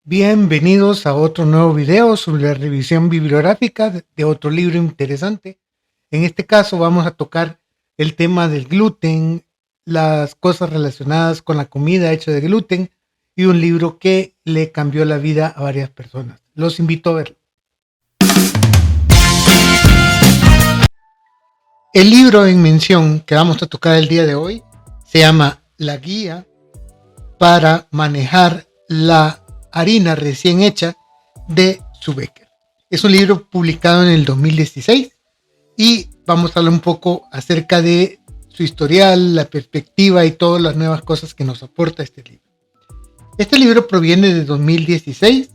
Bienvenidos a otro nuevo video sobre la revisión bibliográfica de otro libro interesante. En este caso vamos a tocar el tema del gluten, las cosas relacionadas con la comida hecha de gluten y un libro que le cambió la vida a varias personas. Los invito a verlo. El libro en mención que vamos a tocar el día de hoy se llama La guía para manejar la harina recién hecha de Sue-Becker. Es un libro publicado en el 2016 y vamos a hablar un poco acerca de su historial, la perspectiva y todas las nuevas cosas que nos aporta este libro. Este libro proviene de 2016,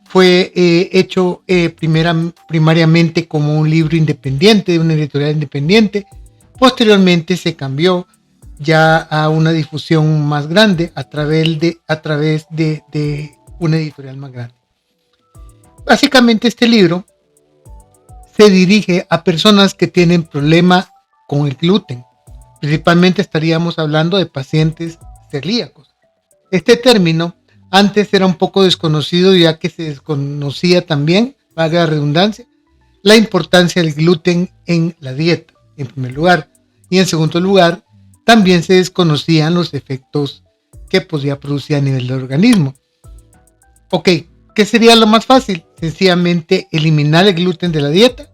fue hecho primariamente como un libro independiente de una editorial independiente. Posteriormente se cambió ya a una difusión más grande a través de una editorial más grande. Básicamente este libro se dirige a personas que tienen problemas con el gluten. Principalmente estaríamos hablando de pacientes celíacos. Este término antes era un poco desconocido, ya que se desconocía también, valga la redundancia, la importancia del gluten en la dieta, en primer lugar. Y en segundo lugar, también se desconocían los efectos que podía producir a nivel del organismo. Ok, ¿qué sería lo más fácil? Sencillamente eliminar el gluten de la dieta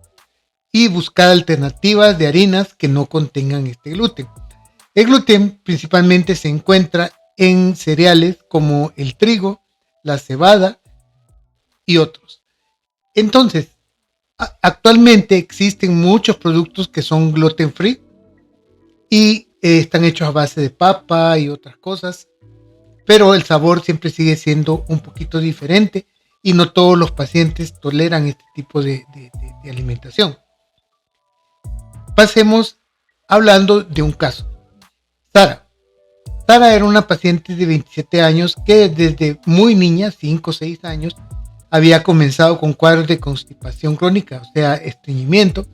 y buscar alternativas de harinas que no contengan este gluten. El gluten principalmente se encuentra en cereales como el trigo, la cebada y otros. Entonces, actualmente existen muchos productos que son gluten free y están hechos a base de papa y otras cosas, pero el sabor siempre sigue siendo un poquito diferente y no todos los pacientes toleran este tipo de alimentación. Pasemos hablando de un caso. Sara era una paciente de 27 años que desde muy niña, 5 o 6 años, había comenzado con cuadros de constipación crónica, o sea, estreñimiento.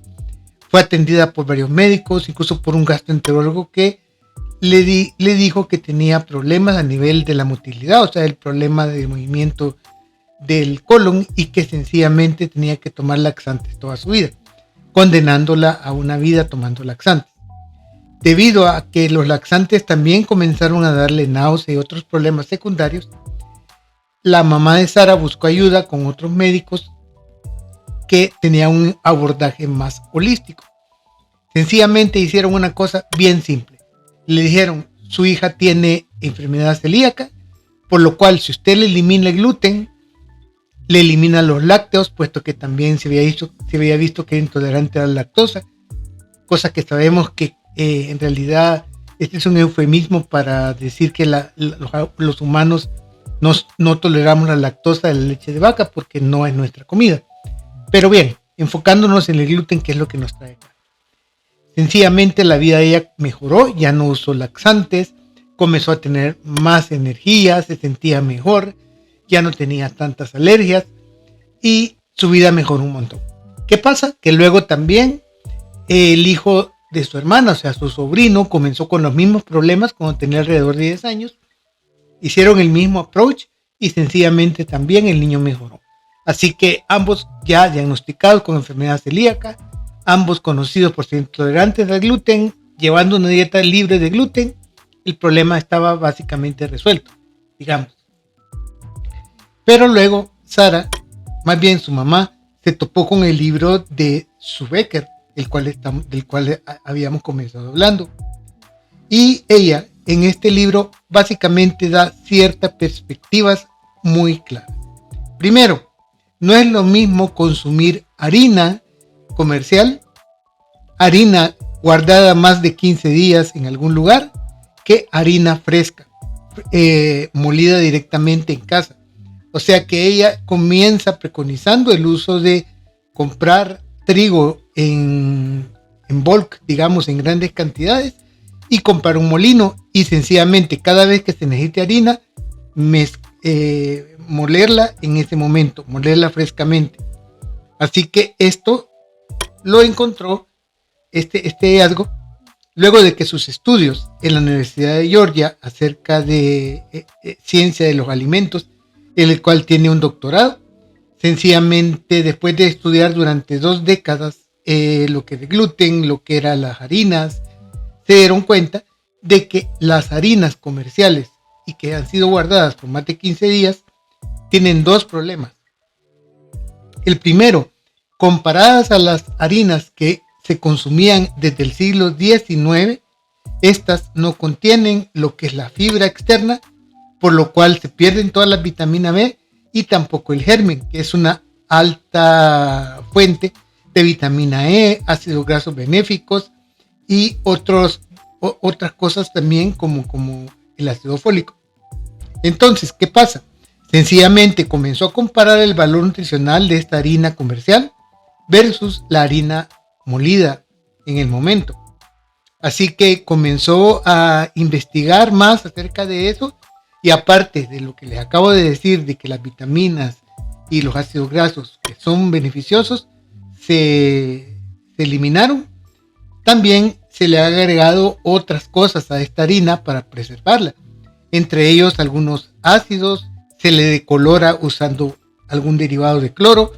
Fue atendida por varios médicos, incluso por un gastroenterólogo que le dijo que tenía problemas a nivel de la motilidad, o sea, el problema de movimiento del colon, y que sencillamente tenía que tomar laxantes toda su vida, condenándola a una vida tomando laxantes. Debido a que los laxantes también comenzaron a darle náusea y otros problemas secundarios, la mamá de Sara buscó ayuda con otros médicos que tenían un abordaje más holístico. Sencillamente hicieron una cosa bien simple. Le dijeron, su hija tiene enfermedad celíaca, por lo cual si usted le elimina el gluten, le elimina los lácteos, puesto que también se había visto que era intolerante a la lactosa, cosa que sabemos que en realidad este es un eufemismo para decir que los humanos no toleramos la lactosa de la leche de vaca porque no es nuestra comida. Pero bien, enfocándonos en el gluten, que es lo que nos trae acá. Sencillamente la vida de ella mejoró, ya no usó laxantes, comenzó a tener más energía, se sentía mejor, ya no tenía tantas alergias y su vida mejoró un montón. ¿Qué pasa? Que luego también el hijo de su hermana, o sea, su sobrino, comenzó con los mismos problemas cuando tenía alrededor de 10 años. Hicieron el mismo approach y sencillamente también el niño mejoró. Así que ambos ya diagnosticados con enfermedad celíaca, ambos conocidos por ser intolerantes al gluten, llevando una dieta libre de gluten, el problema estaba básicamente resuelto, digamos. Pero luego Sara, más bien su mamá, se topó con el libro de Sue-Becker, del cual habíamos comenzado hablando. Y ella en este libro básicamente da ciertas perspectivas muy claras. Primero, no es lo mismo consumir harina comercial, harina guardada más de 15 días en algún lugar, que harina fresca, molida directamente en casa. O sea que ella comienza preconizando el uso de comprar trigo en bulk, digamos, en grandes cantidades, y comprar un molino y sencillamente cada vez que se necesite harina, molerla en ese momento, molerla frescamente. Así que esto lo encontró, este hallazgo, luego de que sus estudios en la Universidad de Georgia acerca de ciencia de los alimentos el cual tiene un doctorado. Sencillamente, después de estudiar durante 2 décadas lo que era el gluten, lo que eran las harinas, se dieron cuenta de que las harinas comerciales y que han sido guardadas por más de 15 días tienen 2 problemas. El primero, comparadas a las harinas que se consumían desde el siglo XIX, estas no contienen lo que es la fibra externa, por lo cual se pierden todas las vitaminas B y tampoco el germen, que es una alta fuente de vitamina E, ácidos grasos benéficos y otras cosas también como el ácido fólico. Entonces, ¿qué pasa? Sencillamente comenzó a comparar el valor nutricional de esta harina comercial versus la harina molida en el momento. Así que comenzó a investigar más acerca de eso, y aparte de lo que les acabo de decir, de que las vitaminas y los ácidos grasos que son beneficiosos se eliminaron, también se le ha agregado otras cosas a esta harina para preservarla, entre ellos algunos ácidos, se le decolora usando algún derivado de cloro,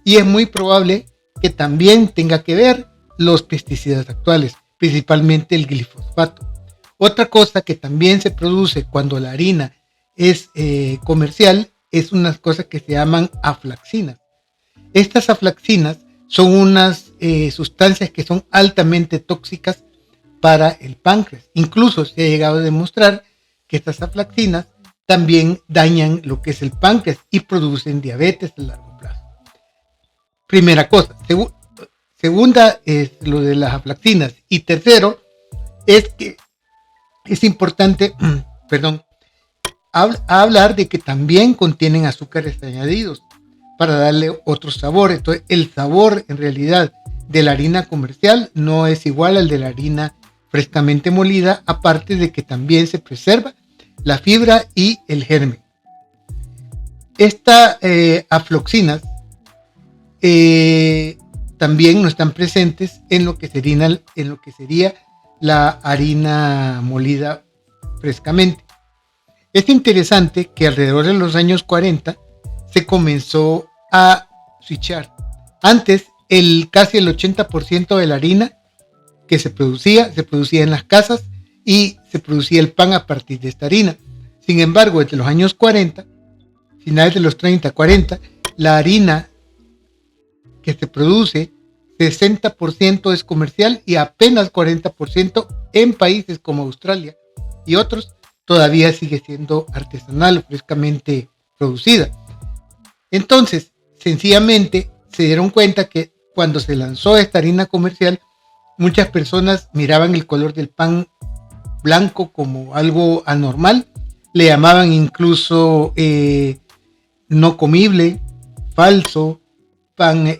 y es muy probable que también tenga que ver los pesticidas actuales, principalmente el glifosato. Otra cosa que también se produce cuando la harina es comercial es unas cosas que se llaman aflaxinas. Estas aflaxinas son unas sustancias que son altamente tóxicas para el páncreas. Incluso se ha llegado a demostrar que estas aflaxinas también dañan lo que es el páncreas y producen diabetes a largo plazo. Primera cosa. Segunda es lo de las aflaxinas. Y tercero es que es importante, hablar de que también contienen azúcares añadidos para darle otro sabor. Entonces, el sabor en realidad de la harina comercial no es igual al de la harina frescamente molida, aparte de que también se preserva la fibra y el germen. Estas afloxinas también no están presentes en lo que sería la harina molida frescamente. Es interesante que alrededor de los años 40 se comenzó a switchar. Antes, casi el 80% de la harina que se producía en las casas y se producía el pan a partir de esta harina. Sin embargo, desde los años 40, finales de los 30, 40, la harina que se produce, 60% es comercial y apenas 40% en países como Australia y otros todavía sigue siendo artesanal o frescamente producida. Entonces, sencillamente se dieron cuenta que cuando se lanzó esta harina comercial, muchas personas miraban el color del pan blanco como algo anormal, le llamaban incluso no comible, falso, pan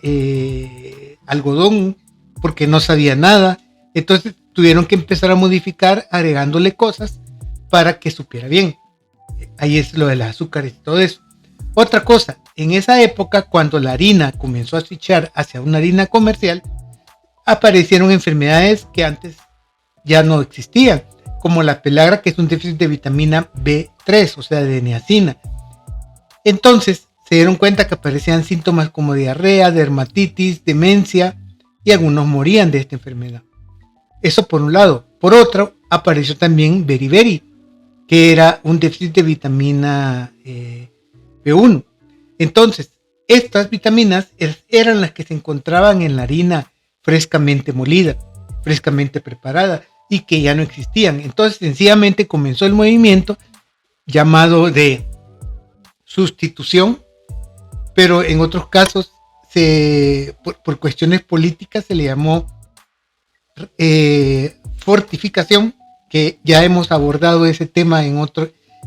algodón, porque no sabía nada. Entonces tuvieron que empezar a modificar agregándole cosas para que supiera bien. Ahí es lo de las azúcares y todo eso. Otra cosa, en esa época, cuando la harina comenzó a switchar hacia una harina comercial, aparecieron enfermedades que antes ya no existían, como la pelagra, que es un déficit de vitamina B3, o sea, de niacina. Entonces se dieron cuenta que aparecían síntomas como diarrea, dermatitis, demencia, y algunos morían de esta enfermedad. Eso por un lado. Por otro, apareció también beriberi, que era un déficit de vitamina B1. Entonces, estas vitaminas eran las que se encontraban en la harina frescamente molida, frescamente preparada, y que ya no existían. Entonces, sencillamente comenzó el movimiento llamado de sustitución, pero en otros casos, por cuestiones políticas, se le llamó fortificación, que ya hemos abordado ese tema en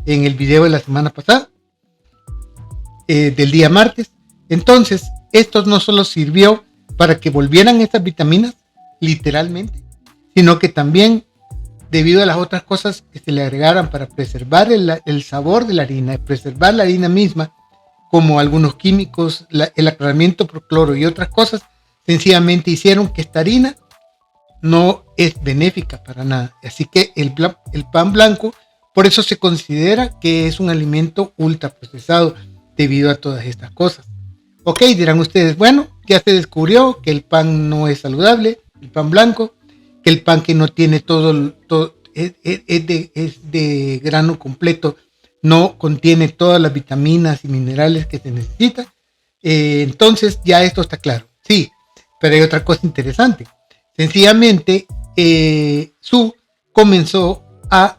el video de la semana pasada, del día martes. Entonces, esto no solo sirvió para que volvieran estas vitaminas, literalmente, sino que también, debido a las otras cosas que se le agregaran para preservar el sabor de la harina, preservar la harina misma, como algunos químicos, el aclaramiento por cloro y otras cosas, sencillamente hicieron que esta harina no es benéfica para nada. Así que el pan blanco Por eso se considera que es un alimento ultraprocesado debido a todas estas cosas. Ok, dirán ustedes, bueno, ya se descubrió que el pan no es saludable, el pan blanco, que el pan que no tiene es de grano completo, no contiene todas las vitaminas y minerales que se necesita. Entonces ya esto está claro. Sí, pero hay otra cosa interesante. Sencillamente, Su comenzó a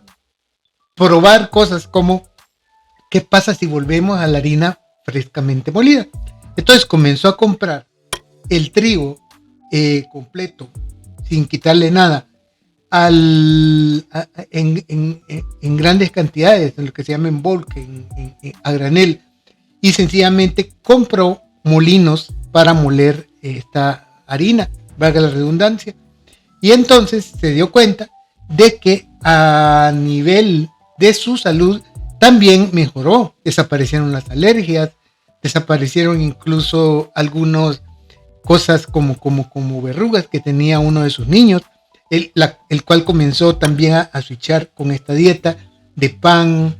probar cosas como ¿qué pasa si volvemos a la harina frescamente molida? Entonces comenzó a comprar el trigo completo, sin quitarle nada, en grandes cantidades, en lo que se llama en bulk, a granel, y sencillamente compró molinos para moler esta harina, valga la redundancia, y entonces se dio cuenta de que a nivel de su salud también mejoró, desaparecieron las alergias, desaparecieron incluso algunas cosas como verrugas que tenía uno de sus niños, el cual comenzó también a switchar con esta dieta de pan,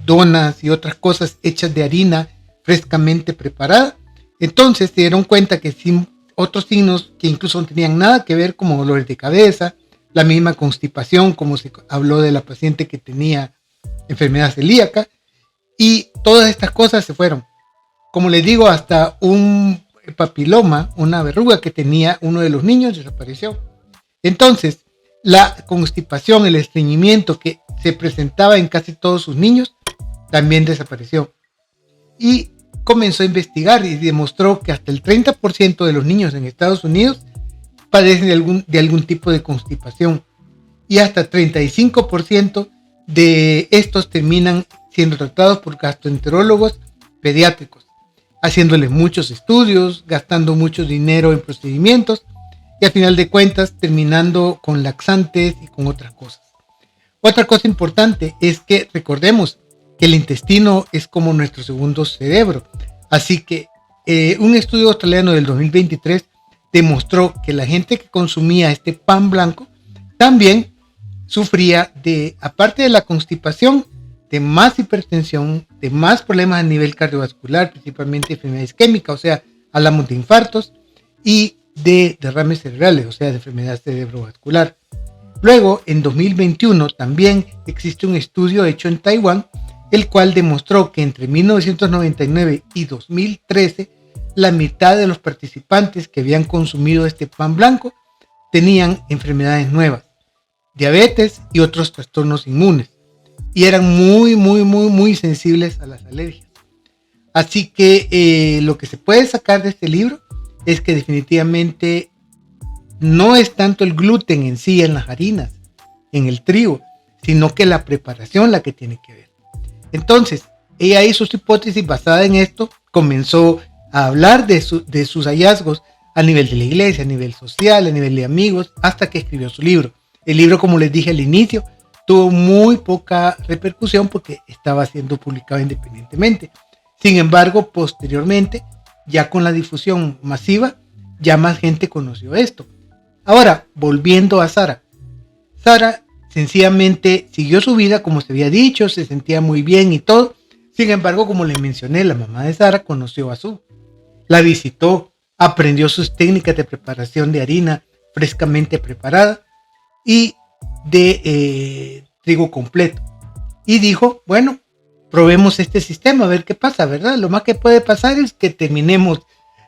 donas y otras cosas hechas de harina frescamente preparada. Entonces se dieron cuenta que sin otros signos que incluso no tenían nada que ver, como dolores de cabeza, la misma constipación, como se habló de la paciente que tenía enfermedad celíaca, y todas estas cosas se fueron. Como les digo, hasta un papiloma, una verruga que tenía uno de los niños, desapareció. Entonces, la constipación, el estreñimiento que se presentaba en casi todos sus niños, también desapareció. Y comenzó a investigar y demostró que hasta el 30% de los niños en Estados Unidos padecen de algún tipo de constipación. Y hasta 35% de estos terminan siendo tratados por gastroenterólogos pediátricos, haciéndoles muchos estudios, gastando mucho dinero en procedimientos y a final de cuentas terminando con laxantes y con otras cosas. Otra cosa importante es que recordemos que el intestino es como nuestro segundo cerebro, así que un estudio australiano del 2023 demostró que la gente que consumía este pan blanco también sufría de, aparte de la constipación, de más hipertensión, de más problemas a nivel cardiovascular, principalmente enfermedad isquémica, o sea, hablamos de infartos, y de derrames cerebrales, o sea, de enfermedad cerebrovascular. Luego, en 2021, también existe un estudio hecho en Taiwán, el cual demostró que entre 1999 y 2013, la mitad de los participantes que habían consumido este pan blanco tenían enfermedades nuevas, diabetes y otros trastornos inmunes, y eran muy sensibles a las alergias. Así que lo que se puede sacar de este libro es que definitivamente no es tanto el gluten en sí en las harinas, en el trigo, sino que la preparación la que tiene que ver. Entonces, ella hizo su hipótesis basada en esto, comenzó a hablar de sus hallazgos a nivel de la iglesia, a nivel social, a nivel de amigos, hasta que escribió su libro. El libro, como les dije al inicio, tuvo muy poca repercusión porque estaba siendo publicado independientemente. Sin embargo, posteriormente, ya con la difusión masiva, ya más gente conoció esto. Ahora, volviendo a Sara. Sara sencillamente siguió su vida como se había dicho, se sentía muy bien y todo. Sin embargo, como les mencioné, la mamá de Sara conoció a Su. La visitó, aprendió sus técnicas de preparación de harina frescamente preparada y de trigo completo. Y dijo, bueno, probemos este sistema, a ver qué pasa, ¿verdad? Lo más que puede pasar es que terminemos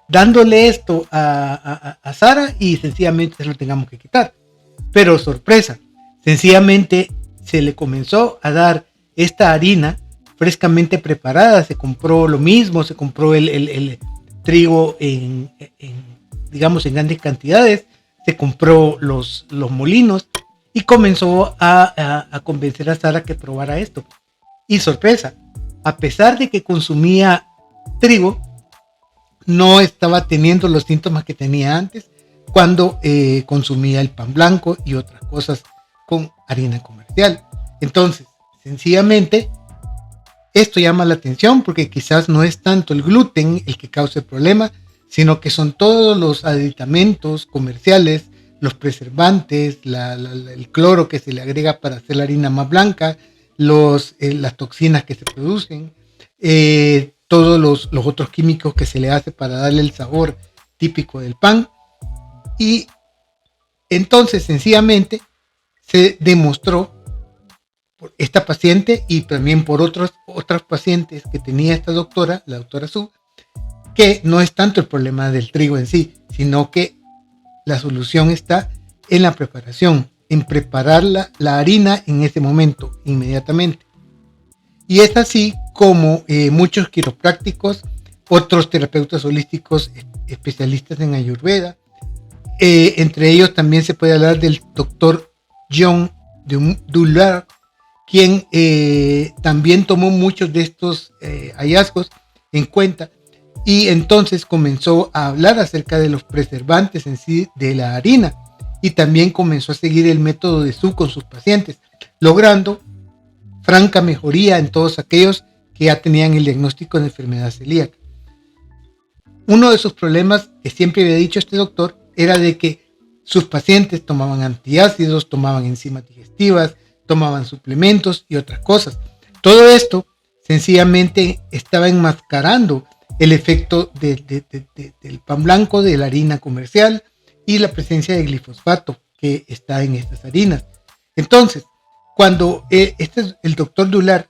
dándole esto a Sara y sencillamente se lo tengamos que quitar. Pero sorpresa, sencillamente se le comenzó a dar esta harina frescamente preparada. Se compró lo mismo, se compró el trigo digamos en grandes cantidades, se compró los molinos y comenzó a convencer a Sara que probara esto. Y sorpresa, a pesar de que consumía trigo, no estaba teniendo los síntomas que tenía antes cuando consumía el pan blanco y otras cosas con harina comercial. Entonces, sencillamente, esto llama la atención porque quizás no es tanto el gluten el que causa el problema, sino que son todos los aditamentos comerciales, los preservantes, el cloro que se le agrega para hacer la harina más blanca, las toxinas que se producen, todos los otros químicos que se le hace para darle el sabor típico del pan. Y entonces sencillamente se demostró por esta paciente y también por otras pacientes que tenía esta doctora, la doctora Su, que no es tanto el problema del trigo en sí, sino que la solución está en la preparación, en preparar la harina en ese momento, inmediatamente. Y es así como muchos quiroprácticos, otros terapeutas holísticos especialistas en Ayurveda, entre ellos también se puede hablar del doctor John Douillard, quien también tomó muchos de estos hallazgos en cuenta y entonces comenzó a hablar acerca de los preservantes en sí de la harina y también comenzó a seguir el método de Su con sus pacientes, logrando franca mejoría en todos aquellos que ya tenían el diagnóstico de enfermedad celíaca. Uno de sus problemas que siempre había dicho este doctor era de que sus pacientes tomaban antiácidos, tomaban enzimas digestivas, tomaban suplementos y otras cosas. Todo esto sencillamente estaba enmascarando el efecto del pan blanco, de la harina comercial y la presencia de glifosfato que está en estas harinas. Entonces, cuando el doctor Douillard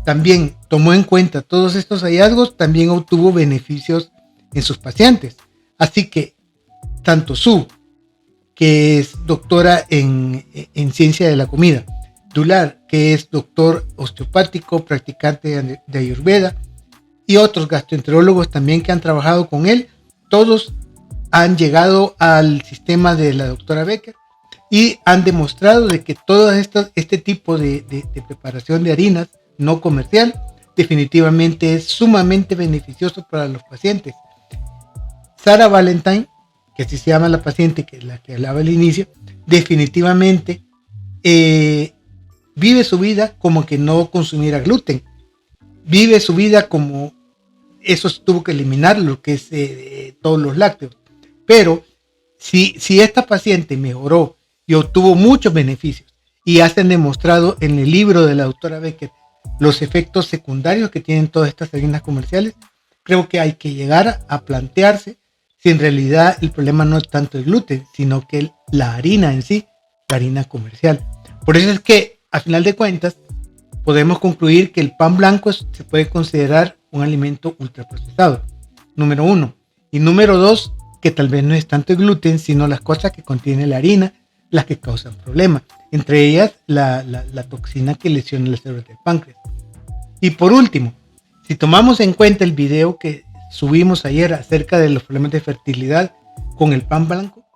también tomó en cuenta todos estos hallazgos, también obtuvo beneficios en sus pacientes. Así que tanto Su, que es doctora en ciencia de la comida, Douillard, que es doctor osteopático, practicante de Ayurveda, y otros gastroenterólogos también que han trabajado con él, todos han llegado al sistema de la doctora Becker y han demostrado de que todo este tipo de preparación de harinas no comercial definitivamente es sumamente beneficioso para los pacientes. Sarah Valentine, que así se llama la paciente, que es la que hablaba al inicio, definitivamente vive su vida como que no consumiera gluten, vive su vida como eso tuvo que eliminar lo que es todos los lácteos, pero si esta paciente mejoró y obtuvo muchos beneficios y ya se han demostrado en el libro de la doctora Becker los efectos secundarios que tienen todas estas harinas comerciales, creo que hay que llegar a plantearse si en realidad el problema no es tanto el gluten, sino que la harina en sí, la harina comercial. Por eso es que, a final de cuentas, podemos concluir que el pan blanco se puede considerar un alimento ultraprocesado, número 1. Y número 2, que tal vez no es tanto el gluten, sino las cosas que contiene la harina, las que causan problemas. Entre ellas, la toxina que lesiona las células del páncreas. Y por último, si tomamos en cuenta el video que subimos ayer acerca de los problemas de fertilidad con el pan blanco,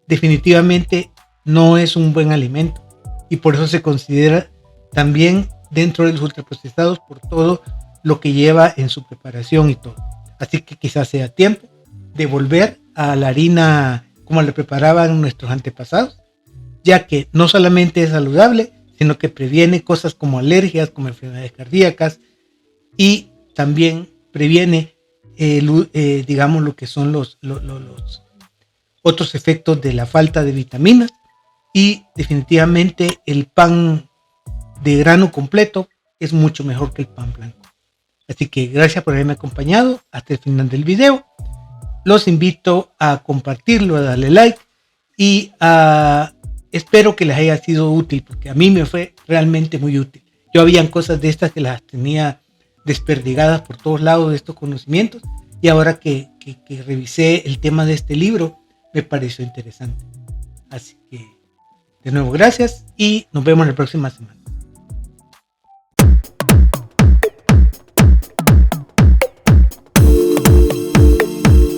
definitivamente no es un buen alimento. Y por eso se considera también dentro de los ultraprocesados por todo lo que lleva en su preparación y todo. Así que quizás sea tiempo de volver a la harina como la preparaban nuestros antepasados, ya que no solamente es saludable, sino que previene cosas como alergias, como enfermedades cardíacas y también previene digamos lo que son los otros efectos de la falta de vitaminas. Y definitivamente el pan de grano completo es mucho mejor que el pan blanco. Así que gracias por haberme acompañado hasta el final del video. Los invito a compartirlo, a darle like y espero que les haya sido útil, porque a mí me fue realmente muy útil. Yo habían cosas de estas que las tenía desperdigadas por todos lados de estos conocimientos y ahora que revisé el tema de este libro me pareció interesante. Así que de nuevo gracias y nos vemos la próxima semana.